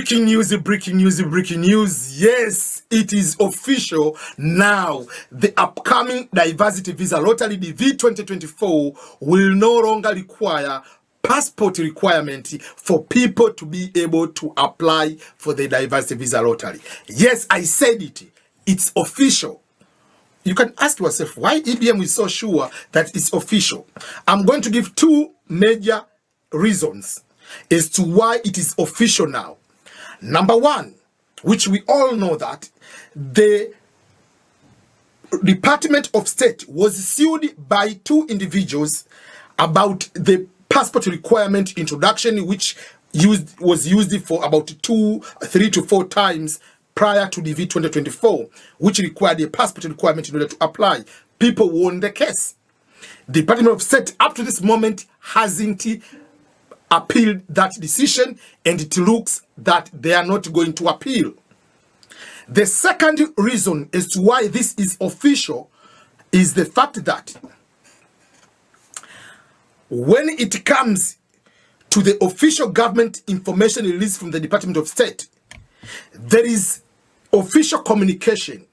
Breaking news, breaking news, breaking news. Yes, it is official now. The upcoming diversity visa lottery DV2024 will no longer require passport requirement for people to be able to apply for the diversity visa lottery. Yes, I said it. It's official. You can ask yourself why EBM is so sure that it's official. I'm going to give two major reasons as to why it is official now. Number one, which we all know, that the Department of State was sued by two individuals about the passport requirement introduction, which was used for about 3 to 4 times prior to DV2024, which required a passport requirement in order to apply. People won the case. The Department of State up to this moment hasn't appealed that decision, and it looks that they are not going to appeal. The second reason as to why this is official is the fact that when it comes to the official government information released from the Department of State, there is official communication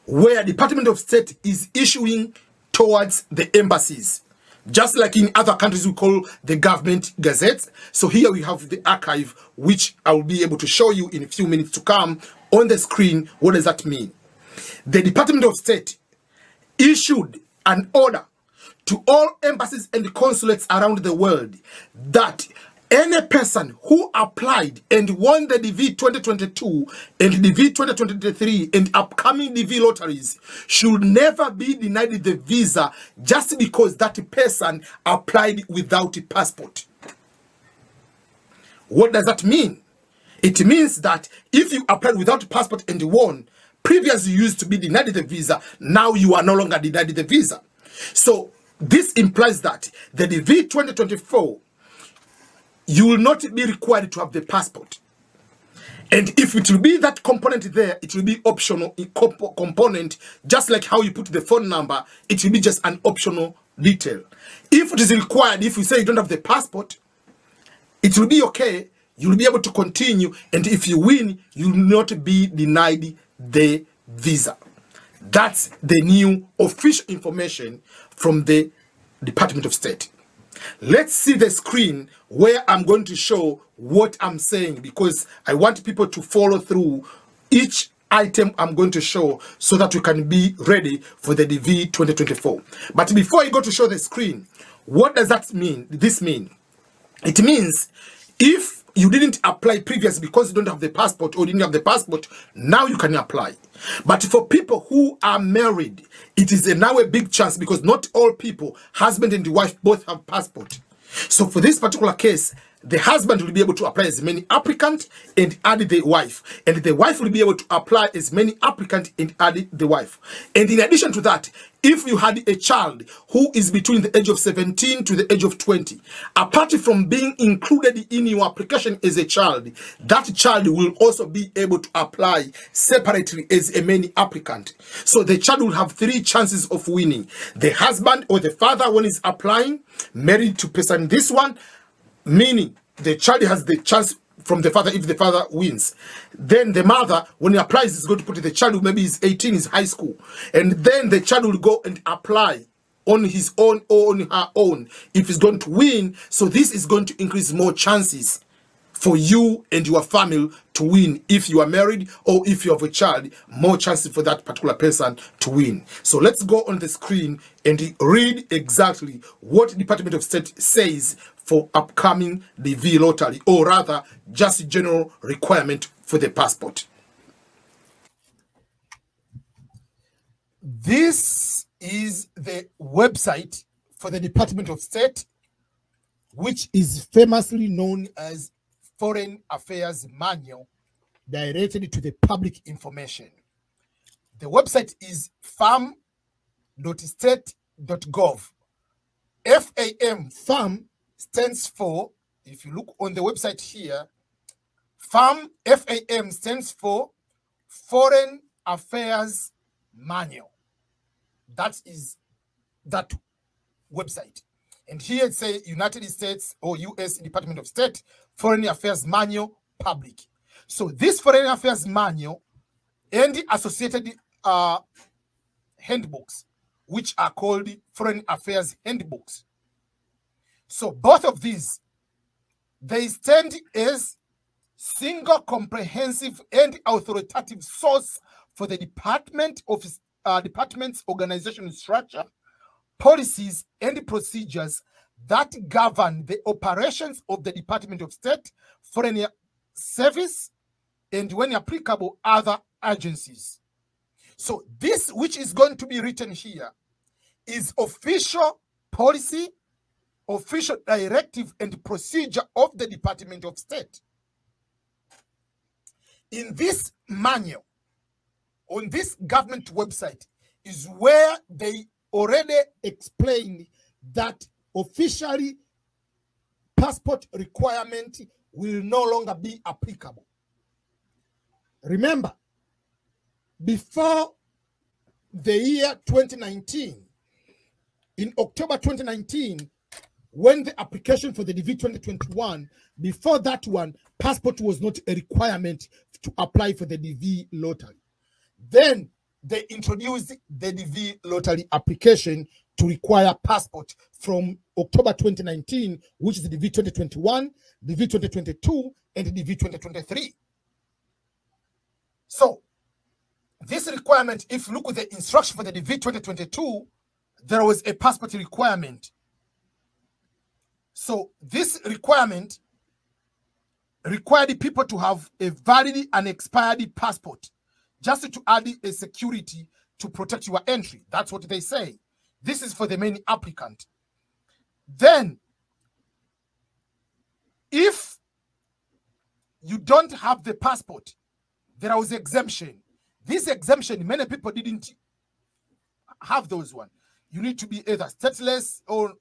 where the Department of State is issuing towards the embassies. Just like in other countries we call the government gazettes. So here we have the archive, which I will be able to show you in a few minutes to come on the screen. What does that mean? The Department of State issued an order to all embassies and consulates around the world that any person who applied and won the DV 2022 and DV 2023 and upcoming DV lotteries should never be denied the visa just because that person applied without a passport. What does that mean? It means that if you applied without a passport and won, previously you used to be denied the visa, now you are no longer denied the visa. So this implies that the DV 2024, you will not be required to have the passport. And if it will be that component there, it will be optional component, just like how you put the phone number, it will be just an optional detail. If it is required, if you say you don't have the passport, it will be okay, you will be able to continue, and if you win, you will not be denied the visa. That's the new official information from the Department of State. Let's see the screen where I'm going to show what I'm saying, because I want people to follow through each item I'm going to show so that we can be ready for the DV 2024. But before I go to show the screen, what does that mean? This mean? It means if you didn't apply previously because you don't have the passport or didn't have the passport, now you can apply. But for people who are married, it is now a big chance, because not all people, husband and wife, both have passport. So for this particular case, the husband will be able to apply as many applicants and add the wife. And the wife will be able to apply as many applicants and add the wife. And in addition to that, if you had a child who is between the age of 17 to the age of 20, apart from being included in your application as a child, that child will also be able to apply separately as a many applicant. So the child will have 3 chances of winning. The husband or the father, when he's applying, married to person this one, meaning the child has the chance from the father if the father wins. Then the mother, when he applies, is going to put the child who maybe is 18, is high school. And then the child will go and apply on his own or on her own if he's going to win. So this is going to increase more chances for you and your family to win. If you are married or if you have a child, more chances for that particular person to win. So let's go on the screen and read exactly what the Department of State says for upcoming DV lottery, or rather just general requirement for the passport. This is the website for the Department of State, which is famously known as Foreign Affairs Manual, directed to the public information. The website is fam.state.gov. FAM stands for, if you look on the website here, FAM stands for Foreign Affairs Manual. That is that website. And here it says United States or US Department of State Foreign Affairs Manual public. So this Foreign Affairs Manual and the associated handbooks, which are called Foreign Affairs Handbooks. So both of these, they stand as single comprehensive and authoritative source for the department's organizational structure, policies, and procedures that govern the operations of the Department of State, Foreign Service, and when applicable, other agencies. So this, which is going to be written here, is official policy, official directive, and procedure of the Department of State. In this manual, on this government website, is where they already explained that officially passport requirement will no longer be applicable. Remember, before the year 2019, in October 2019, when the application for the DV2021, before that one, passport was not a requirement to apply for the DV lottery. Then they introduced the DV lottery application to require passport from October 2019, which is the DV2021, DV2022, and the DV2023. So this requirement, if you look at the instruction for the DV2022, there was a passport requirement. So this requirement required people to have a valid and expired passport, just to add a security to protect your entry. That's what they say. This is for the main applicant. Then, if you don't have the passport, there was exemption. This exemption, many people didn't have those one. You need to be either stateless or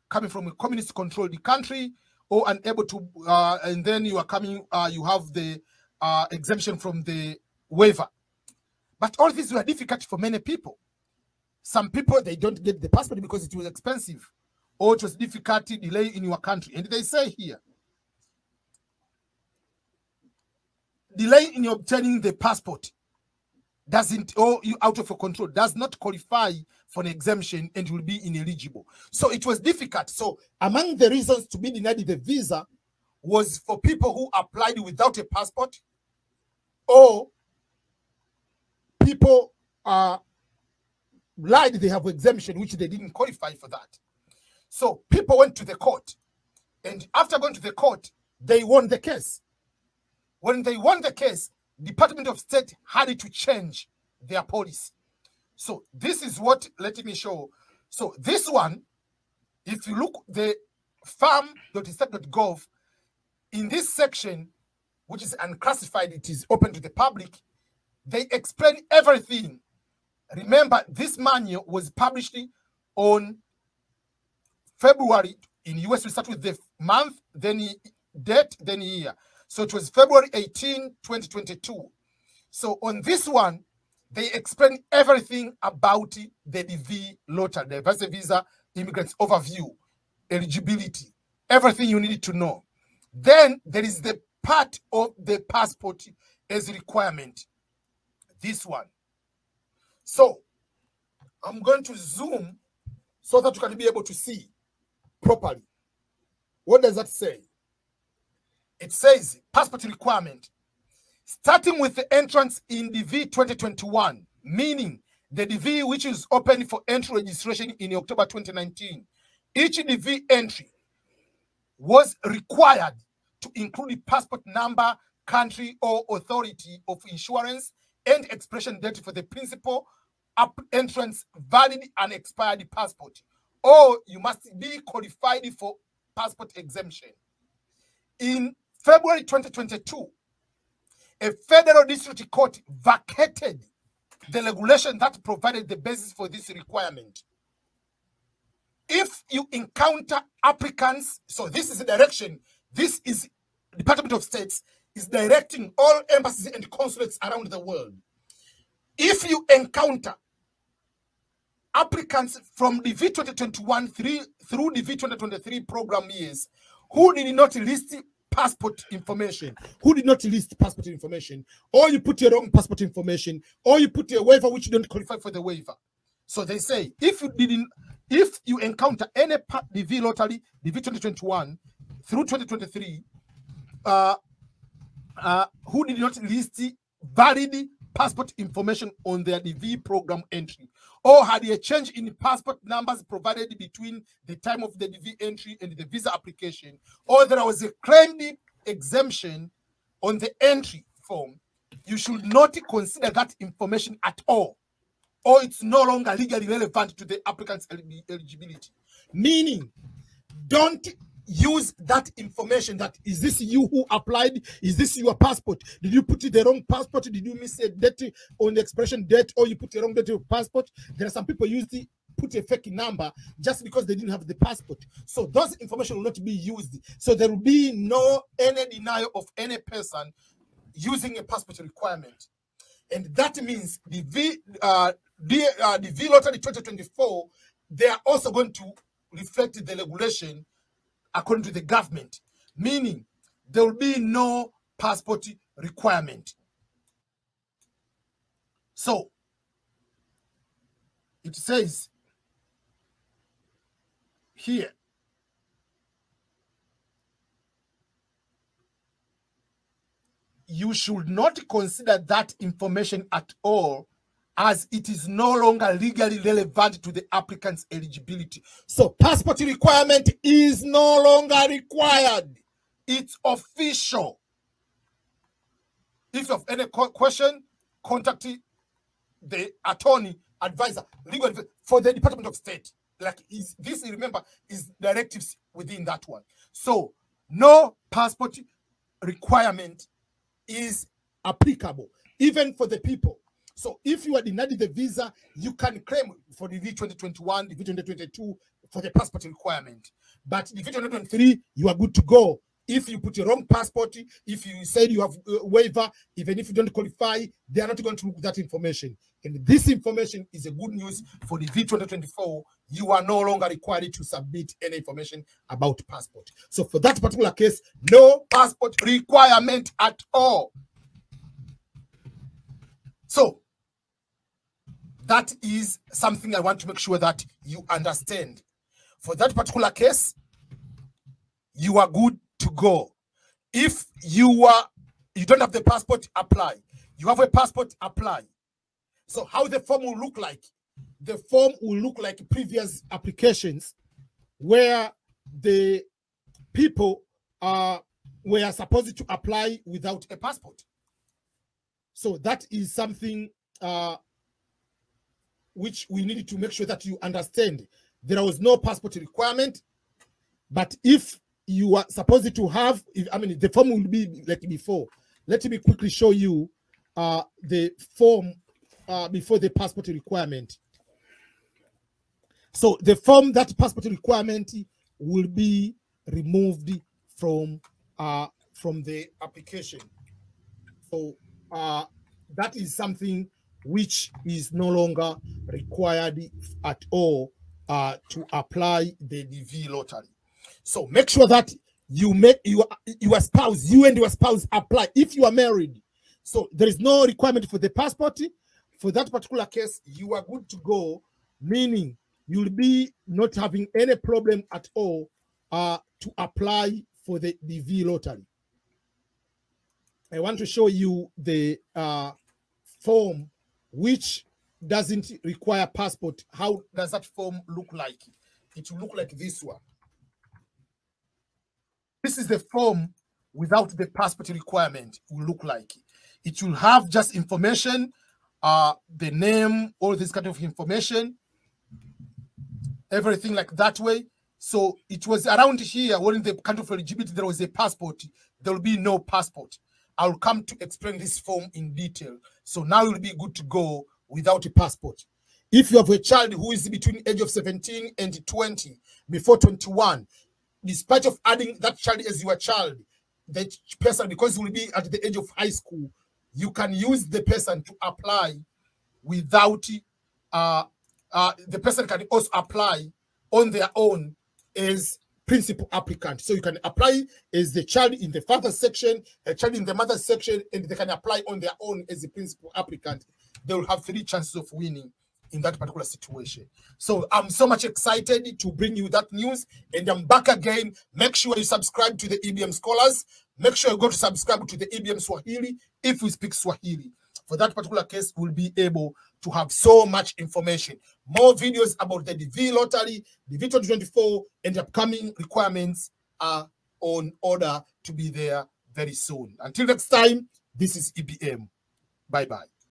coming from a communist-controlled country, or unable to, and then you are coming, you have the exemption from the waiver. But all these were difficult for many people. Some people, they don't get the passport because it was expensive, or it was difficult to delay in your country. And they say here, delay in obtaining the passport doesn't, or you out of your control, does not qualify for an exemption and will be ineligible. So it was difficult. So among the reasons to be denied the visa was for people who applied without a passport, or people lied they have exemption, which they didn't qualify for that. So people went to the court, and after going to the court, they won the case. When they won the case, Department of State had to change their policy. So this is what, let me show. So this one, if you look the farm.state.gov, in this section, which is unclassified, it is open to the public, they explain everything. Remember, this manual was published on February. In US, we start with the month, then date, then year. So it was February 18, 2022. So on this one, they explain everything about the DV lottery, the Diversity Visa Immigrants Overview, eligibility, everything you need to know. Then there is the part of the passport as a requirement, this one. So I'm going to zoom so that you can be able to see properly. What does that say? It says passport requirement, starting with the entrance in DV 2021, meaning the DV which is open for entry registration in October 2019. Each DV entry was required to include the passport number, country or authority of insurance, and expiration date for the principal entrance valid and expired passport, or you must be qualified for passport exemption. In February 2022, a federal district court vacated the regulation that provided the basis for this requirement. If you encounter applicants, so this is a direction, this is Department of State is directing all embassies and consulates around the world. If you encounter applicants from the DV2021 through the DV2023 program years who did not list passport information, who did not list passport information, or you put your wrong passport information, or you put a waiver which you don't qualify for the waiver. So they say if you encounter any DV lottery, DV 2021 through 2023, who did not list valid passport information on their DV program entry, or had a change in passport numbers provided between the time of the DV entry and the visa application, or there was a claimed exemption on the entry form, you should not consider that information at all, or it's no longer legally relevant to the applicant's eligibility. Meaning, don't use that information. That is this you who applied? Is this your passport? Did you put the wrong passport? Did you miss a date on the expiration date, or you put the wrong date of passport? There are some people put a fake number just because they didn't have the passport. So those information will not be used. So there will be any denial of any person using a passport requirement. And that means the V Lottery 2024, they are also going to reflect the regulation according to the government, meaning there will be no passport requirement. So it says here, you should not consider that information at all, as it is no longer legally relevant to the applicant's eligibility. So passport requirement is no longer required. It's official. If you have any question, contact the attorney, advisor, legal advisor for the Department of State. This, remember, is directives within that one. So no passport requirement is applicable, even for the people. So if you are denied the visa, you can claim for the DV2021, the DV2022 for the passport requirement. But the DV2023, you are good to go. If you put your wrong passport, if you said you have a waiver, even if you don't qualify, they are not going to look at that information. And this information is a good news for the DV2024. You are no longer required to submit any information about passport. So for that particular case, no passport requirement at all. So that is something I want to make sure that you understand. For that particular case, you are good to go. If you don't have the passport, apply. You have a passport, apply. So how the form will look like? The form will look like previous applications where the people were supposed to apply without a passport. So that is something which we need to make sure that you understand. There was no passport requirement, but if you are supposed to have, the form will be like before. Let me quickly show you the form before the passport requirement. So the form, that passport requirement will be removed from the application. So that is something which is no longer required at all to apply the DV lottery. So make sure that you make your spouse, you and your spouse apply if you are married. So there is no requirement for the passport. For that particular case, you are good to go, meaning you'll be not having any problem at all to apply for the DV lottery. I want to show you the form which doesn't require passport. How does that form look like? It will look like this one. This is the form without the passport requirement. It will look like. It will have just information, the name, all this kind of information, everything like that way. So it was around here when in the country of eligibility there was a passport. There will be no passport. I will come to explain this form in detail. So now you'll be good to go without a passport. If you have a child who is between the age of 17 and 20, before 21, despite of adding that child as your child, that person, because he will be at the age of high school, you can use the person to apply without, the person can also apply on their own as principal applicant. So you can apply as the child in the father section, a child in the mother section, and they can apply on their own as the principal applicant. They will have 3 chances of winning in that particular situation. So I'm so much excited to bring you that news, and I'm back again. Make sure you subscribe to the EBM Scholars. Make sure you go to subscribe to the EBM Swahili if we speak Swahili. For that particular case, we'll be able to have so much information. More videos about the DV lottery, DV2024, and the upcoming requirements are on order to be there very soon. Until next time, this is EBM. Bye-bye.